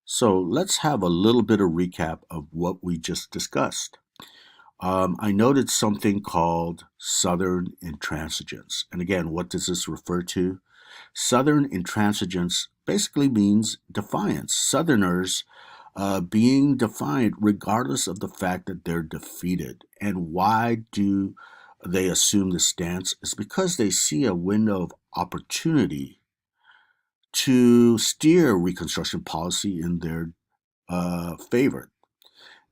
So let's have a little bit of recap of what we just discussed. I noted something called Southern intransigence. And again, what does this refer to? Southern intransigence basically means defiance. Southerners being defiant regardless of the fact that they're defeated. And why do they assume this stance? It's because they see a window of opportunity to steer Reconstruction policy in their favor.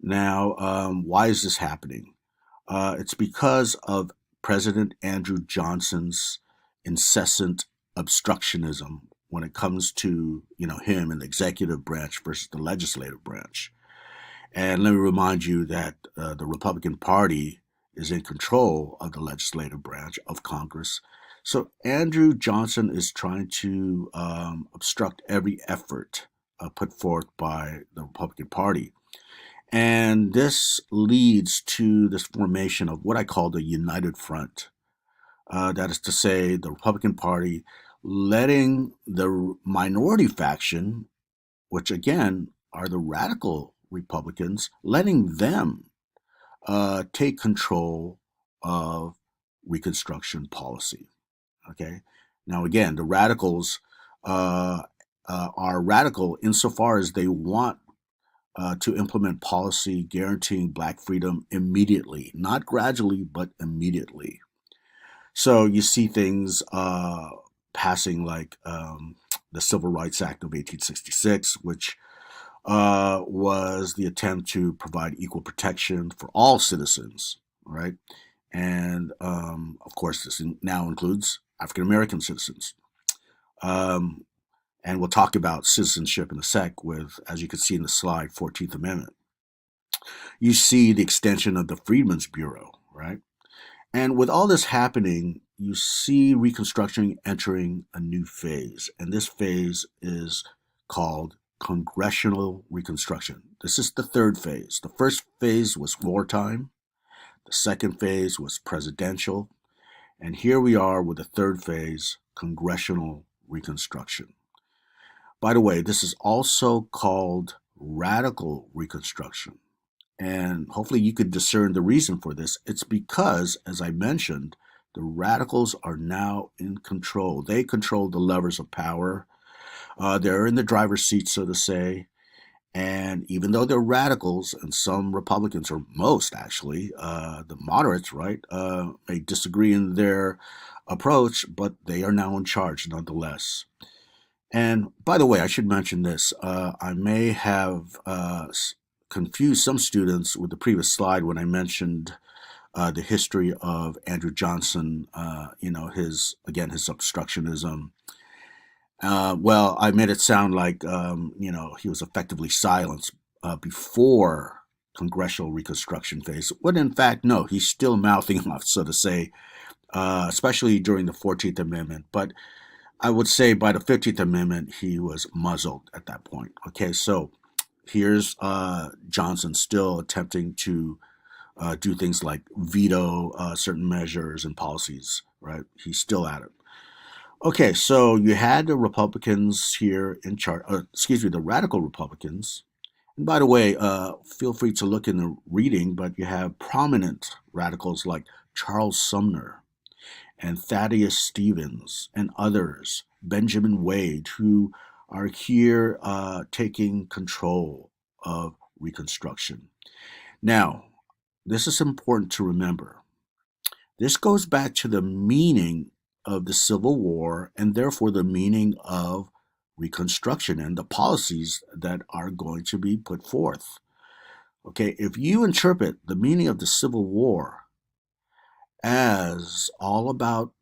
Now, why is this happening? It's because of President Andrew Johnson's incessant obstructionism when it comes to him and the executive branch versus the legislative branch. And let me remind you that the Republican Party is in control of the legislative branch of Congress. So Andrew Johnson is trying to obstruct every effort put forth by the Republican Party. And this leads to this formation of what I call the United Front. That is to say, the Republican Party letting the minority faction, which again are the radical Republicans, letting them take control of Reconstruction policy. Okay. Now, again, the radicals are radical insofar as they want to implement policy guaranteeing black freedom immediately, not gradually, but immediately. So you see things passing like the Civil Rights Act of 1866, which was the attempt to provide equal protection for all citizens, right? And of course, this now includes African American citizens. Um, and we'll talk about citizenship in a sec with, as you can see in the slide, 14th Amendment. You see the extension of the Freedmen's Bureau, right? And with all this happening, you see Reconstruction entering a new phase. And this phase is called Congressional Reconstruction. This is the third phase. The first phase was wartime, the second phase was presidential, and here we are with the third phase, Congressional Reconstruction. By the way, this is also called Radical Reconstruction. And hopefully you could discern the reason for this. It's because, as I mentioned, the radicals are now in control. They control the levers of power. They're in the driver's seat, so to say. And even though they're radicals, and some Republicans, or most actually, the moderates, right, may disagree in their approach, but they are now in charge nonetheless. And by the way, I should mention this. I may have confused some students with the previous slide when I mentioned the history of Andrew Johnson, his obstructionism. Well, I made it sound like, he was effectively silenced before congressional reconstruction phase, when in fact, no, he's still mouthing off, so to say, especially during the 14th Amendment. But I would say by the 15th Amendment, he was muzzled at that point. Okay, so here's Johnson still attempting to do things like veto certain measures and policies, right? He's still at it. Okay, so you had the Republicans here in charge, the radical Republicans. And by the way, feel free to look in the reading, but you have prominent radicals like Charles Sumner and Thaddeus Stevens and others, Benjamin Wade, who are here taking control of Reconstruction. Now, this is important to remember. This goes back to the meaning of the Civil War and therefore the meaning of Reconstruction and the policies that are going to be put forth. Okay, if you interpret the meaning of the Civil War as all about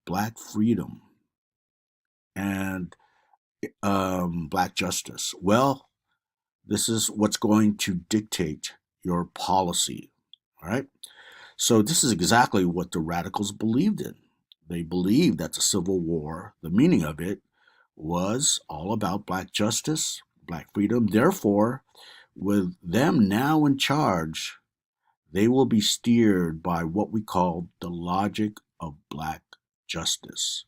Black freedom and Black justice, well, this is what's going to dictate your policy. All right. So, this is exactly what the radicals believed in. They believed that the Civil War, the meaning of it, was all about Black justice, Black freedom. Therefore, with them now in charge, they will be steered by what we call the logic of Black justice.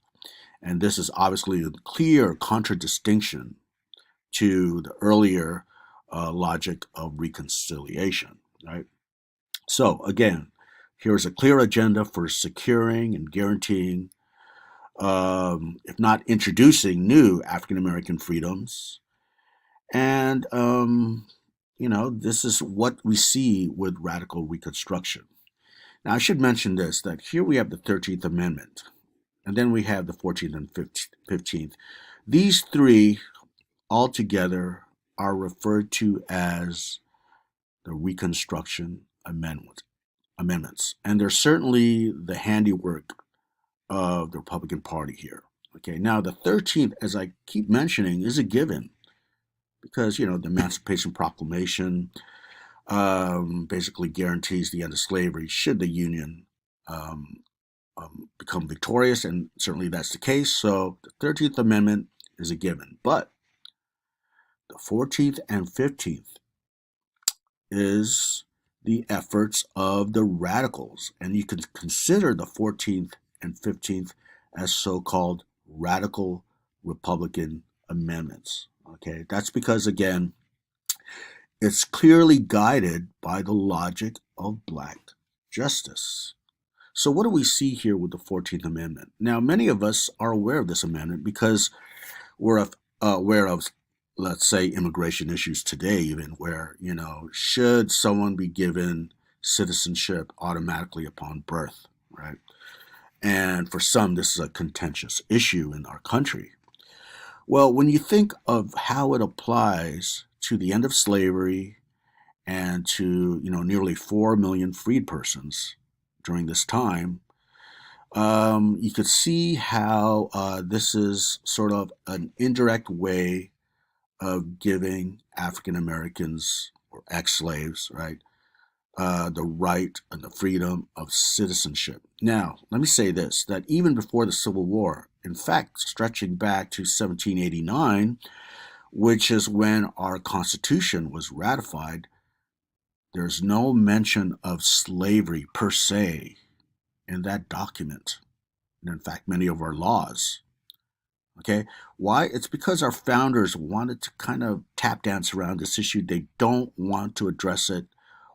And this is obviously a clear contradistinction to the earlier logic of reconciliation, right? So again, here's a clear agenda for securing and guaranteeing, if not introducing, new African American freedoms. And, this is what we see with radical Reconstruction. Now, I should mention this, that here we have the 13th Amendment, and then we have the 14th and 15th. These three altogether are referred to as the Reconstruction Amendments. And they're certainly the handiwork of the Republican Party here. Okay, now the 13th, as I keep mentioning, is a given because, the Emancipation Proclamation basically guarantees the end of slavery should the Union um, become victorious, and certainly that's the case. So the 13th Amendment is a given. But the 14th and 15th is the efforts of the radicals. And you can consider the 14th and 15th as so called radical Republican amendments. Okay, that's because, again, it's clearly guided by the logic of black justice. So, what do we see here with the 14th Amendment? Now, many of us are aware of this amendment because we're aware of, let's say, immigration issues today, even where, should someone be given citizenship automatically upon birth, right? And for some, this is a contentious issue in our country. Well, when you think of how it applies to the end of slavery and to, nearly 4 million freed persons during this time, you could see how this is sort of an indirect way of giving African Americans or ex slaves, right, the right and the freedom of citizenship. Now, let me say this, that even before the Civil War, in fact, stretching back to 1789, which is when our Constitution was ratified, there's no mention of slavery per se in that document. And in fact, many of our laws. Okay. Why? It's because our founders wanted to kind of tap dance around this issue. They don't want to address it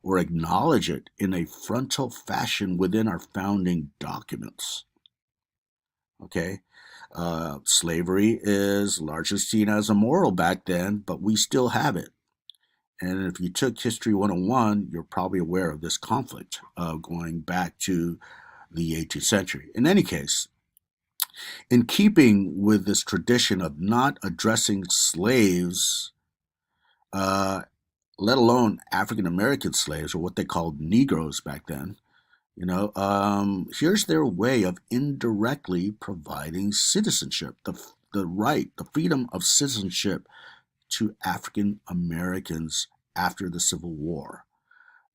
or acknowledge it in a frontal fashion within our founding documents. Okay. Slavery is largely seen as immoral back then, but we still have it. And if you took History 101, you're probably aware of this conflict going back to the 18th century. In any case, in keeping with this tradition of not addressing slaves, uh, let alone African American slaves, or what they called Negroes back then, here's their way of indirectly providing citizenship, the right, the freedom of citizenship to African Americans after the Civil War.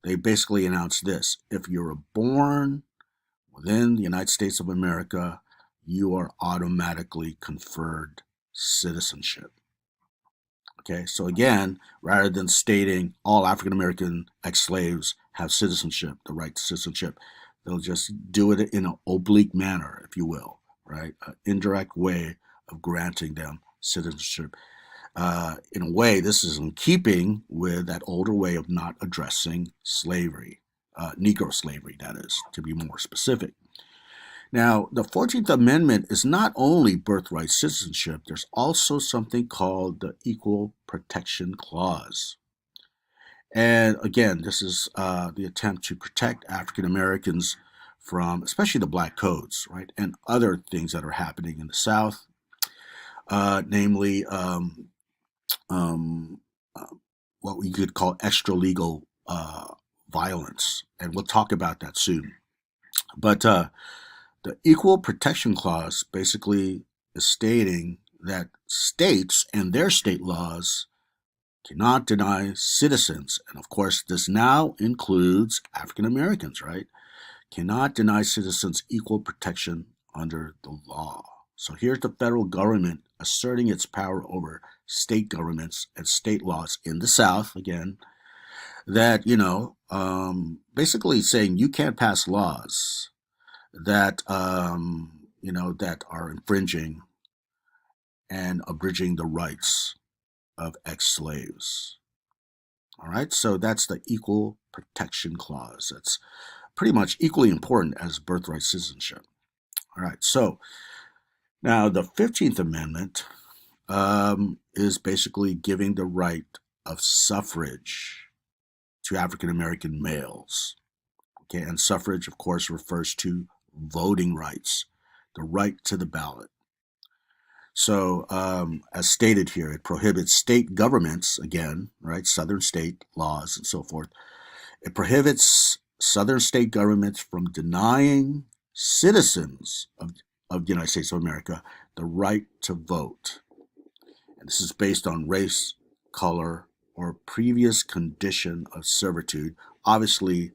They basically announced this: if you're born within the United States of America, you are automatically conferred citizenship. Okay, so again, rather than stating all African American ex slaves have citizenship, the right to citizenship, they'll just do it in an oblique manner, if you will, right? An indirect way of granting them citizenship. In a way, this is in keeping with that older way of not addressing slavery, Negro slavery, that is, to be more specific. Now, the 14th Amendment is not only birthright citizenship, there's also something called the Equal Protection Clause. And again, this is the attempt to protect African Americans from, especially the black codes, right, and other things that are happening in the South, namely um, uh, what we could call extra legal violence. And we'll talk about that soon. But the Equal Protection Clause basically is stating that states and their state laws cannot deny citizens, and of course, this now includes African Americans, right? Cannot deny citizens equal protection under the law. So here's the federal government asserting its power over state governments and state laws in the South, again, that, basically saying you can't pass laws that that are infringing and abridging the rights of ex-slaves. All right, so that's the Equal Protection Clause. That's pretty much equally important as birthright citizenship. All right, so now the 15th Amendment is basically giving the right of suffrage to African American males. Okay, and suffrage, of course, refers to voting rights, the right to the ballot. So, as stated here, it prohibits state governments, again, right, southern state laws and so forth. It prohibits southern state governments from denying citizens of the United States of America the right to vote. And this is based on race, color, or previous condition of servitude. Obviously,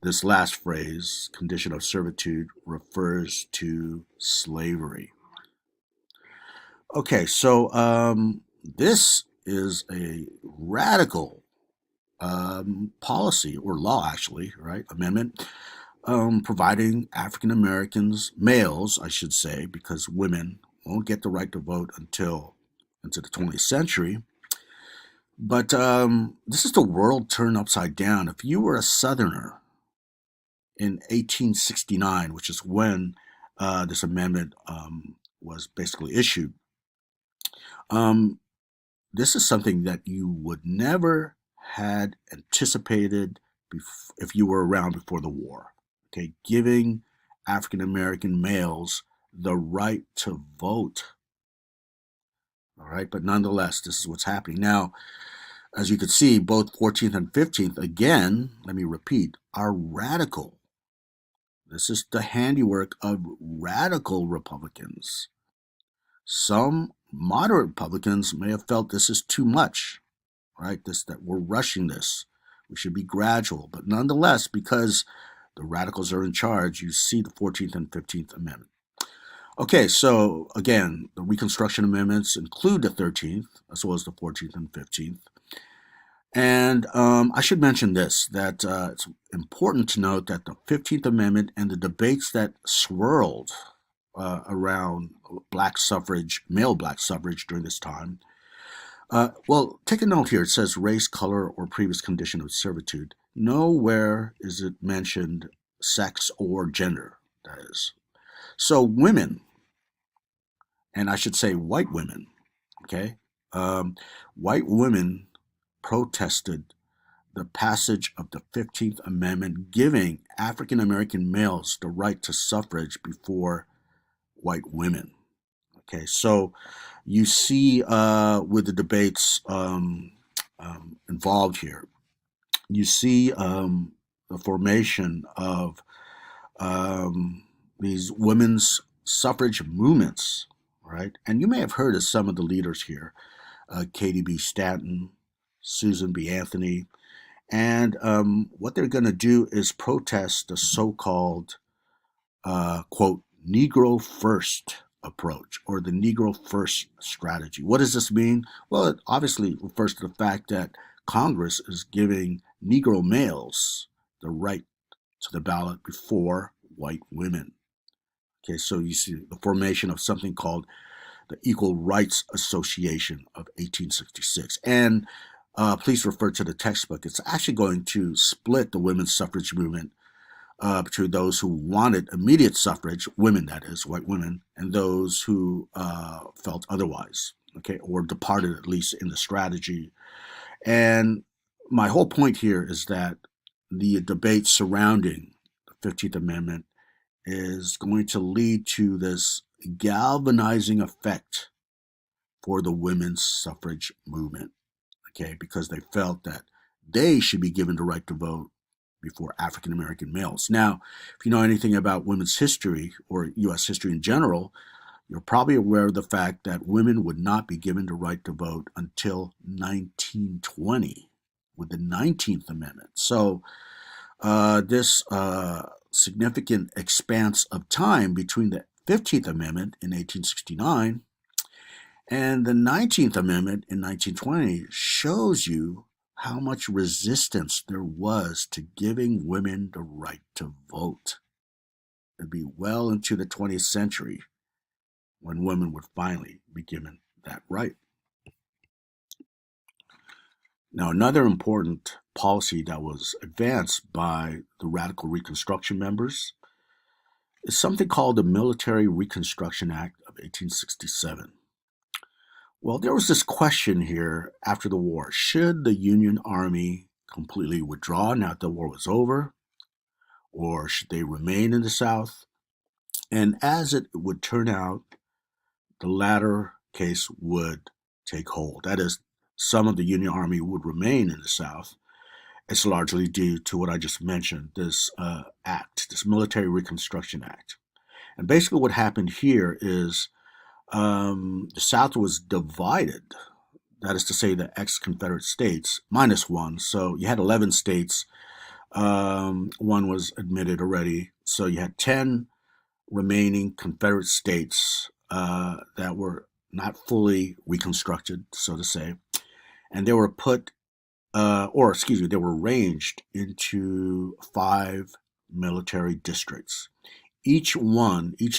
this last phrase, condition of servitude, refers to slavery. Okay, so this is a radical policy or law, actually, right? Amendment providing African Americans, males, I should say, because women won't get the right to vote until into the 20th century. But this is the world turned upside down. If you were a Southerner in 1869, which is when this amendment was basically issued, um, this is something that you would never had anticipated if you were around before the war. Okay, giving African American males the right to vote. All right, but nonetheless, this is what's happening now. As you can see, both 14th and 15th, again, let me repeat, are radical. This is the handiwork of radical Republicans. Some moderate Republicans may have felt this is too much, right? That we're rushing this. We should be gradual. But nonetheless, because the radicals are in charge, you see the 14th and 15th Amendment. Okay, so again, the Reconstruction Amendments include the 13th as well as the 14th and 15th. And I should mention this, that it's important to note that the 15th Amendment and the debates that swirled around black suffrage, male black suffrage during this time, well, take a note here. It says race, color, or previous condition of servitude. Nowhere is it mentioned sex or gender, that is. So women, and I should say white women, okay? White women protested the passage of the 15th Amendment giving African American males the right to suffrage before white women. Okay, so you see with the debates involved here, you see the formation of these women's suffrage movements, right? And you may have heard of some of the leaders here, Katie B. Stanton, Susan B. Anthony, and what they're going to do is protest the so-called, quote, Negro First approach or the Negro First strategy. What does this mean? Well, it obviously refers to the fact that Congress is giving Negro males the right to the ballot before white women. Okay, so you see the formation of something called the Equal Rights Association of 1866. And please refer to the textbook. It's actually going to split the women's suffrage movement between those who wanted immediate suffrage, women that is, white women, and those who felt otherwise, okay, or departed at least in the strategy. And my whole point here is that the debate surrounding the 15th Amendment is going to lead to this galvanizing effect for the women's suffrage movement, okay, because they felt that they should be given the right to vote before African American males. Now, if you know anything about women's history or U.S. history in general, you're probably aware of the fact that women would not be given the right to vote until 1920 with the 19th Amendment. So this significant expanse of time between the 15th Amendment in 1869 and the 19th Amendment in 1920 shows you how much resistance there was to giving women the right to vote. It'd be well into the 20th century when women would finally be given that right. Now, another important policy that was advanced by the radical Reconstruction members is something called the Military Reconstruction Act of 1867. Well, there was this question here after the war. Should the Union Army completely withdraw now that the war was over, or should they remain in the South? And as it would turn out, the latter case would take hold. That is, some of the Union Army would remain in the South. It's largely due to what I just mentioned, this act, this Military Reconstruction Act. And basically, what happened here is the South was divided. That is to say, the ex-Confederate states minus one. So you had 11 states. One was admitted already. So you had 10 remaining Confederate states that were not fully reconstructed, so to say, and they were put, they were arranged into 5 military districts. Each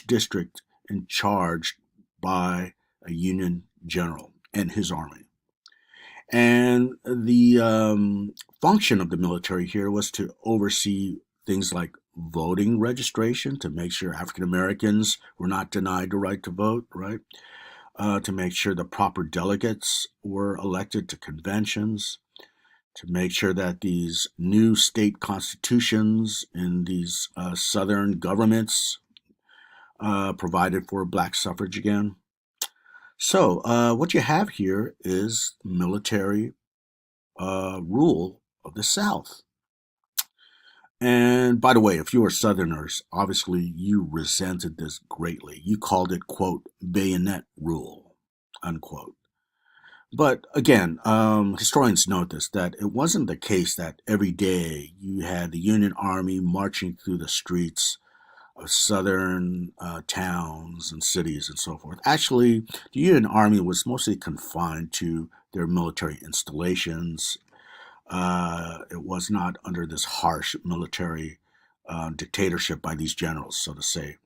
district in charge by a Union general and his army. And the function of the military here was to oversee things like voting registration, to make sure African Americans were not denied the right to vote, right? To make sure the proper delegates were elected to conventions, to make sure that these new state constitutions in these southern governments provided for black suffrage again. So, what you have here is military rule of the South. And by the way, if you were Southerners, obviously you resented this greatly. You called it, quote, bayonet rule, unquote. But again, historians note this, that it wasn't the case that every day you had the Union Army marching through the streets of southern towns and cities and so forth. Actually, the Union Army was mostly confined to their military installations. It was not under this harsh military dictatorship by these generals, so to say.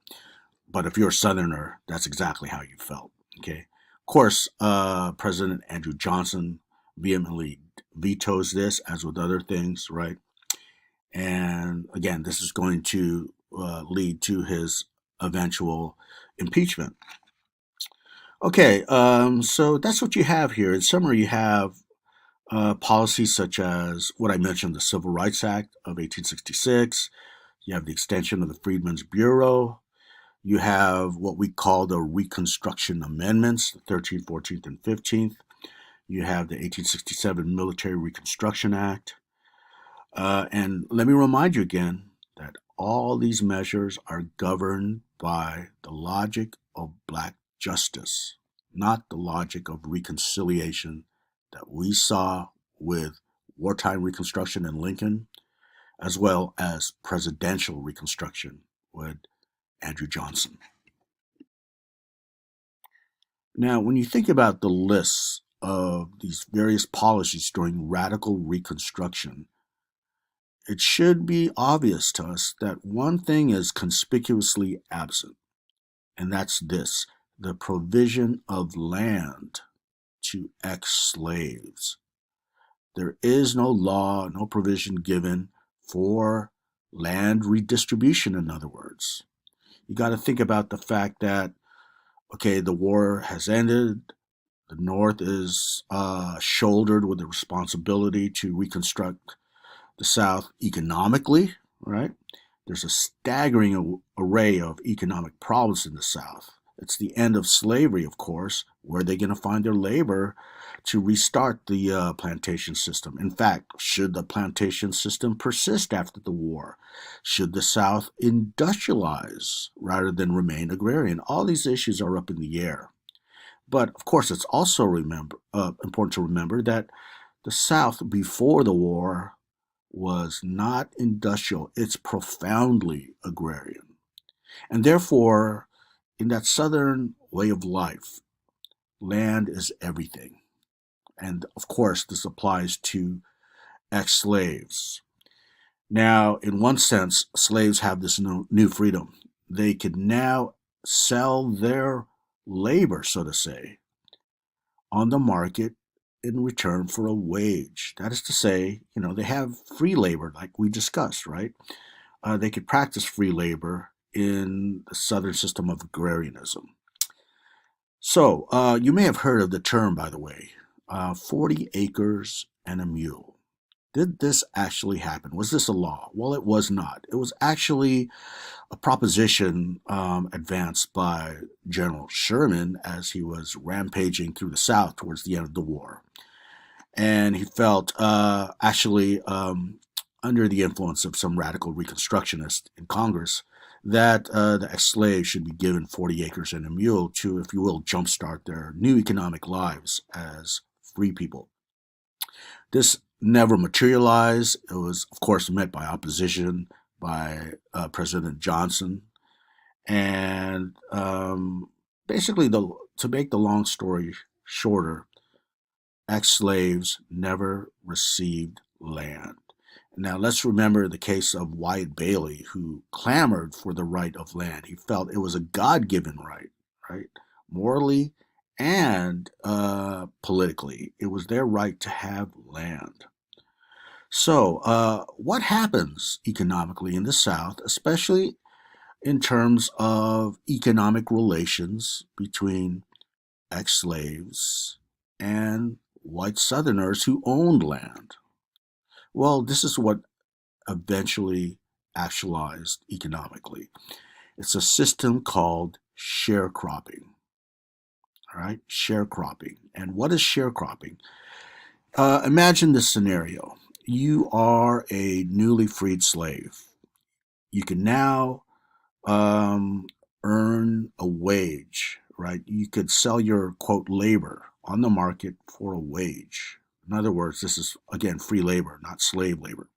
But if you're a Southerner, that's exactly how you felt. Okay. Of course, President Andrew Johnson vehemently vetoes this, as with other things, right? And again, this is going to lead to his eventual impeachment. Okay, so that's what you have here. In summary, you have policies such as what I mentioned, the Civil Rights Act of 1866. You have the extension of the Freedmen's Bureau. You have what we call the Reconstruction Amendments, the 13th, 14th, and 15th. You have the 1867 Military Reconstruction Act. And let me remind you again that all these measures are governed by the logic of black justice, not the logic of reconciliation that we saw with wartime Reconstruction in Lincoln, as well as presidential Reconstruction with Andrew Johnson. Now, when you think about the lists of these various policies during radical Reconstruction, it should be obvious to us that one thing is conspicuously absent, and that's this: the provision of land to ex-slaves. There is no law, no provision given for land redistribution, in other words. You got to think about the fact that, okay, the war has ended. The North is shouldered with the responsibility to reconstruct the South economically, right? There's a staggering array of economic problems in the South. It's the end of slavery, of course. Where are they going to find their labor to restart the plantation system? In fact, should the plantation system persist after the war? Should the South industrialize rather than remain agrarian? All these issues are up in the air. But of course, it's also important to remember that the South before the war was not industrial, it's profoundly agrarian. And therefore, in that Southern way of life, land is everything. And of course, this applies to ex slaves. Now, in one sense, slaves have this new freedom. They could now sell their labor, so to say, on the market in return for a wage. That is to say, they have free labor, like we discussed, right? They could practice free labor in the Southern system of agrarianism. So, you may have heard of the term, by the way, 40 acres and a mule. Did this actually happen? Was this a law? Well, it was not. It was actually a proposition advanced by General Sherman as he was rampaging through the South towards the end of the war. And he felt actually under the influence of some radical Reconstructionists in Congress that the ex-slaves should be given 40 acres and a mule to, if you will, jumpstart their new economic lives as free people. This never materialized. It was, of course, met by opposition by President Johnson. And basically, to make the long story shorter, ex-slaves never received land. Now, let's remember the case of Wyatt Bailey, who clamored for the right of land. He felt it was a God given right, right? Morally and politically. It was their right to have land. So, what happens economically in the South, especially in terms of economic relations between ex slaves and white Southerners who owned land? Well, this is what eventually actualized economically. It's a system called sharecropping. All right, sharecropping. And what is sharecropping? Imagine this scenario. You are a newly freed slave. You can now um, earn a wage, right? You could sell your quote labor on the market for a wage. In other words, this is again free labor, not slave labor.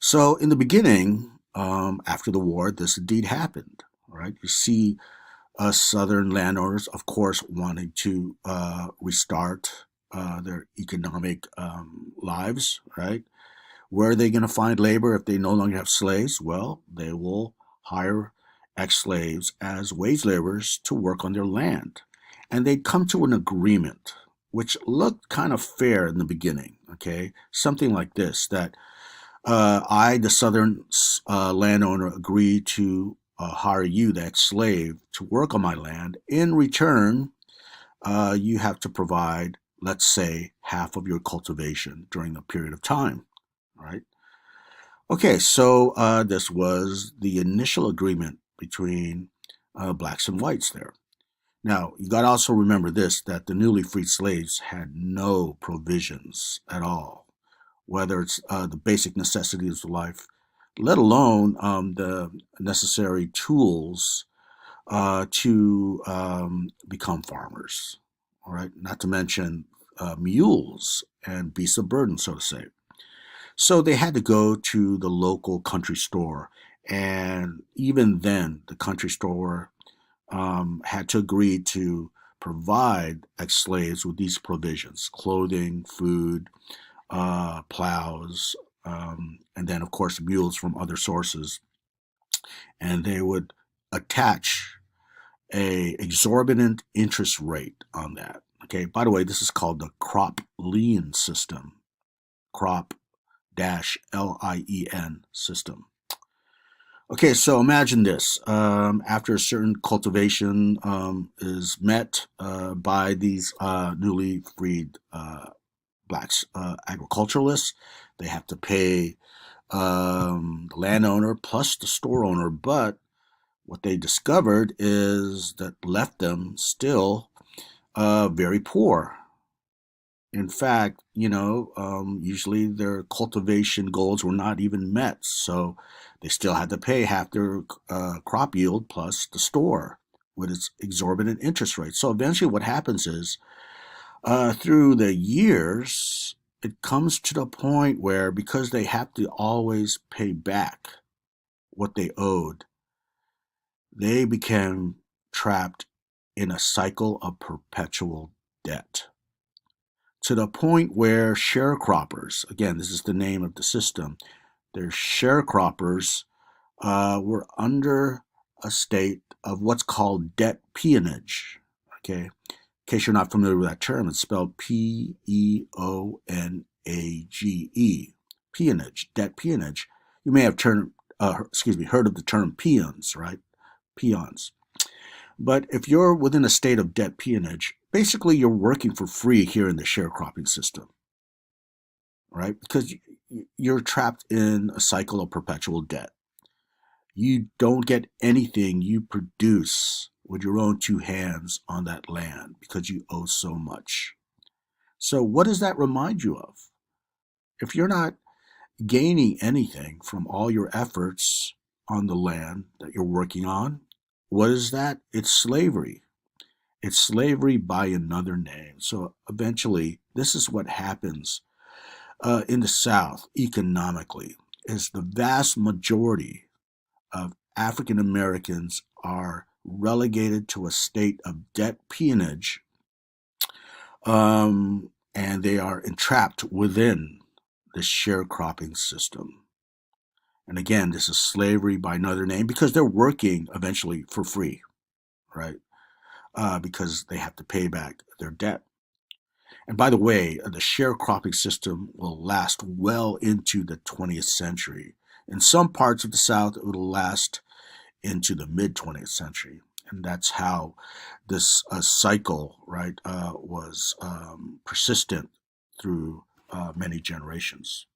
So in the beginning, after the war, this indeed happened. Right? You see Southern landowners, of course, wanting to restart their economic lives. Right? Where are they going to find labor if they no longer have slaves? Well, they will hire ex-slaves as wage laborers to work on their land. And they'd come to an agreement, which looked kind of fair in the beginning, okay? Something like this, that I, the Southern landowner, agree to hire you, the ex-slave, to work on my land. In return, you have to provide, let's say, half of your cultivation during a period of time, right? Okay, so this was the initial agreement between blacks and whites there. Now, you got to also remember this, that the newly freed slaves had no provisions at all, whether it's the basic necessities of life, let alone the necessary tools to become farmers. All right, not to mention mules and beasts of burden, so to say. So they had to go to the local country store. And even then, the country store had to agree to provide ex slaves with these provisions: clothing, food, plows, and then, of course, mules from other sources. And they would attach a exorbitant interest rate on that. Okay, by the way, this is called the crop lien system. Crop LIEN system. Okay, so imagine this. After a certain cultivation is met by these newly freed blacks agriculturalists, they have to pay the landowner plus the store owner. But what they discovered is that left them still very poor. In fact, usually their cultivation goals were not even met, so they still had to pay half their crop yield plus the store with its exorbitant interest rate. So eventually, what happens is, through the years, it comes to the point where, because they have to always pay back what they owed, they became trapped in a cycle of perpetual debt, to the point where sharecroppers, again, this is the name of the system, their sharecroppers were under a state of what's called debt peonage. Okay, case you're not familiar with that term, it's spelled Peonage. Peonage, debt peonage. You may have heard of the term peons, right? Peons. But if you're within a state of debt peonage, basically you're working for free here in the sharecropping system, right? Because you're trapped in a cycle of perpetual debt. You don't get anything you produce with your own two hands on that land because you owe so much. So, what does that remind you of? If you're not gaining anything from all your efforts on the land that you're working on, what is that? It's slavery. It's slavery by another name. So, eventually, this is what happens in the South economically is the vast majority of African Americans are relegated to a state of debt peonage, and they are entrapped within the sharecropping system. And again, this is slavery by another name because they're working eventually for free, right? Because they have to pay back their debt. And by the way, the sharecropping system will last well into the 20th century. In some parts of the South, it will last into the mid 20th century. And that's how this cycle, right, was persistent through many generations.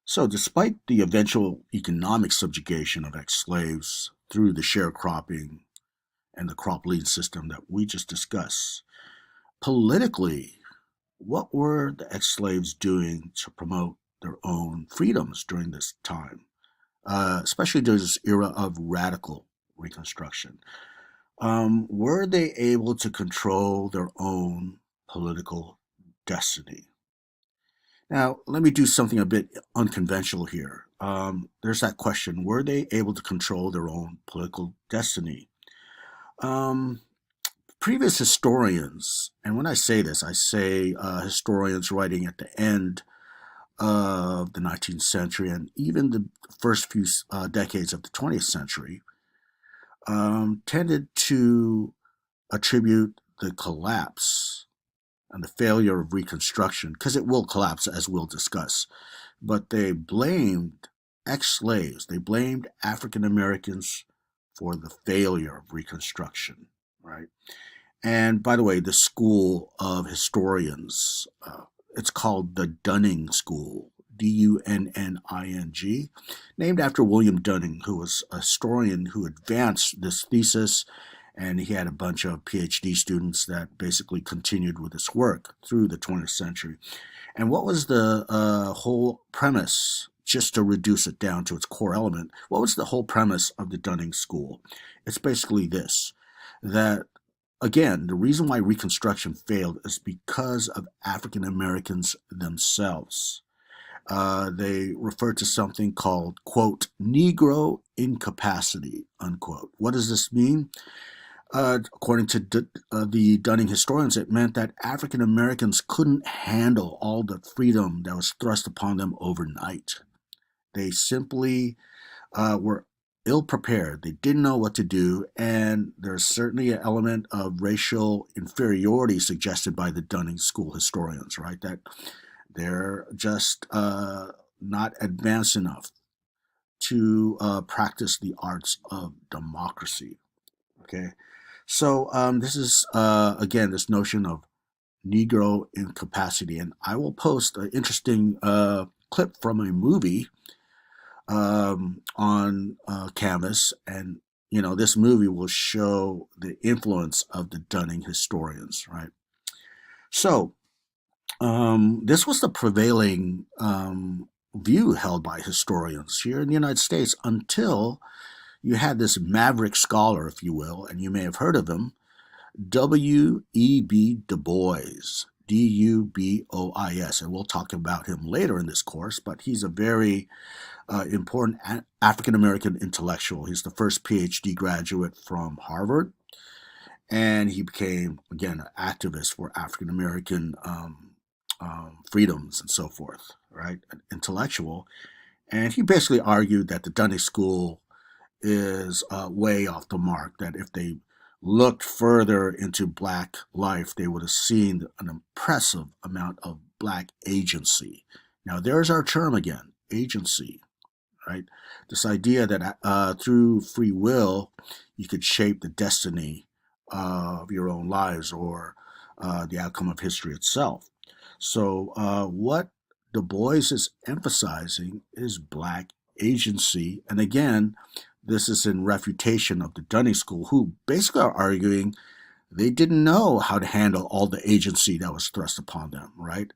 So, despite the eventual economic subjugation of ex slaves through the sharecropping and the crop lien system that we just discussed, politically, what were the ex slaves doing to promote their own freedoms during this time? Especially during this era of radical Reconstruction. Were they able to control their own political destiny? Now, let me do something a bit unconventional here. There's that question: were they able to control their own political destiny? Um, Previous historians, and when I say this, I say historians writing at the end of the 19th century and even the first few decades of the 20th century, tended to attribute the collapse and the failure of Reconstruction, because it will collapse as we'll discuss, but they blamed ex slaves, they blamed African Americans for the failure of Reconstruction, right? And by the way, the school of historians, it's called the Dunning School, Dunning, named after William Dunning, who was a historian who advanced this thesis. And he had a bunch of PhD students that basically continued with this work through the 20th century. And what was the whole premise, just to reduce it down to its core element? What was the whole premise of the Dunning School? It's basically this, that again, the reason why Reconstruction failed is because of African Americans themselves. They refer to something called, quote, Negro incapacity, unquote. What does this mean? According to the Dunning historians, it meant that African Americans couldn't handle all the freedom that was thrust upon them overnight. They simply were ill prepared. They didn't know what to do, and there's certainly an element of racial inferiority suggested by the Dunning School historians, right? That they're just not advanced enough to practice the arts of democracy. Okay, so this is again this notion of Negro incapacity, and I will post an interesting clip from a movie on Canvas, and this movie will show the influence of the Dunning historians, right? So this was the prevailing view held by historians here in the United States until you had this maverick scholar, if you will, and you may have heard of him, W.E.B. Du Bois, Dubois, and we'll talk about him later in this course, but he's a very important African American intellectual. He's the first PhD graduate from Harvard, and he became, again, an activist for African American freedoms and so forth, right? An intellectual. And he basically argued that the Dunning School is way off the mark, that if they looked further into Black life, they would have seen an impressive amount of Black agency. Now, there's our term again, agency, right? This idea that through free will, you could shape the destiny of your own lives or the outcome of history itself. So, what Du Bois is emphasizing is Black agency. And again, this is in refutation of the Dunning School, who basically are arguing they didn't know how to handle all the agency that was thrust upon them, right?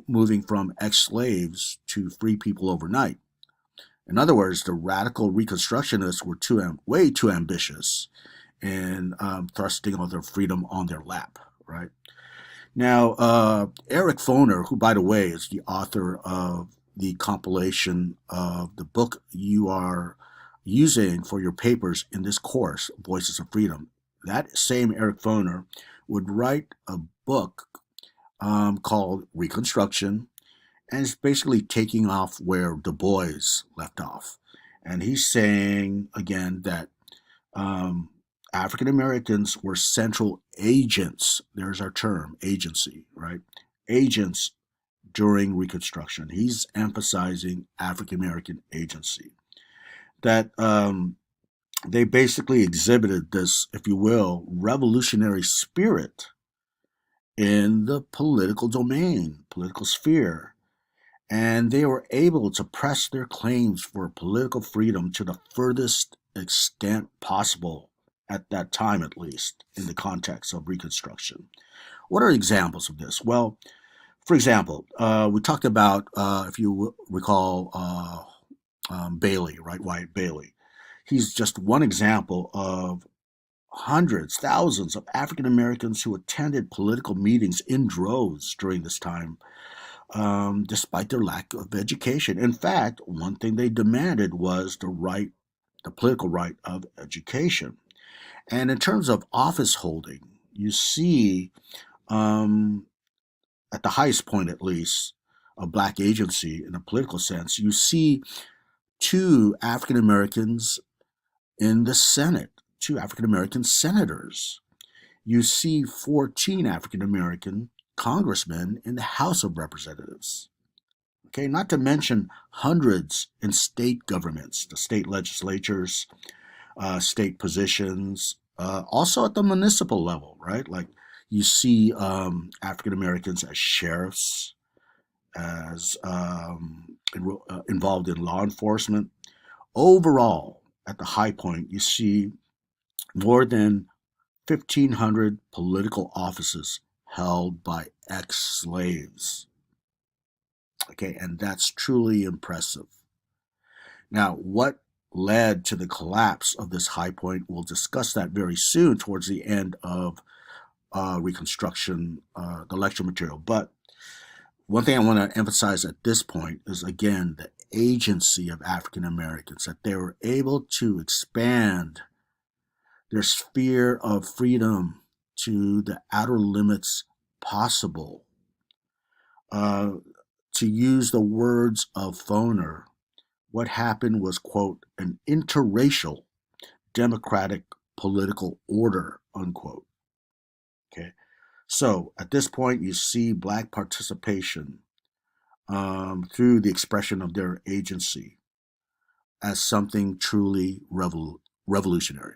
Moving from ex slaves to free people overnight. In other words, the radical Reconstructionists were way too ambitious in thrusting all their freedom on their lap, right? Now, Eric Foner, who, by the way, is the author of the compilation of the book you are using for your papers in this course, Voices of Freedom, that same Eric Foner would write a book called Reconstruction, and it's basically taking off where Du Bois left off. And he's saying, again, that um, African Americans were central agents. There's our term, agency, right? Agents during Reconstruction. He's emphasizing African American agency. That they basically exhibited this, if you will, revolutionary spirit in the political domain, political sphere. And they were able to press their claims for political freedom to the furthest extent possible at that time, at least, in the context of Reconstruction. What are examples of this? Well, for example, we talked about, if you recall, Bailey, right? Wyatt Bailey. He's just one example of hundreds, thousands of African Americans who attended political meetings in droves during this time, despite their lack of education. In fact, one thing they demanded was the political right of education. And in terms of office holding, you see, um, at the highest point at least, of Black agency in a political sense, you see two African Americans in the Senate, two African American senators. You see 14 African American congressmen in the House of Representatives. Okay, not to mention hundreds in state governments, the state legislatures, state positions, also at the municipal level, right? Like you see African Americans as sheriffs, as involved in law enforcement. Overall, at the high point, you see more than 1,500 political offices held by ex slaves. Okay, and that's truly impressive. Now, what led to the collapse of this high point? We'll discuss that very soon towards the end of Reconstruction, the lecture material. But one thing I want to emphasize at this point is, again, the agency of African Americans, that they were able to expand their sphere of freedom to the outer limits possible. Uh, to use the words of Foner, what happened was, quote, an interracial democratic political order, unquote. Okay. So at this point, you see Black participation through the expression of their agency as something truly revolutionary.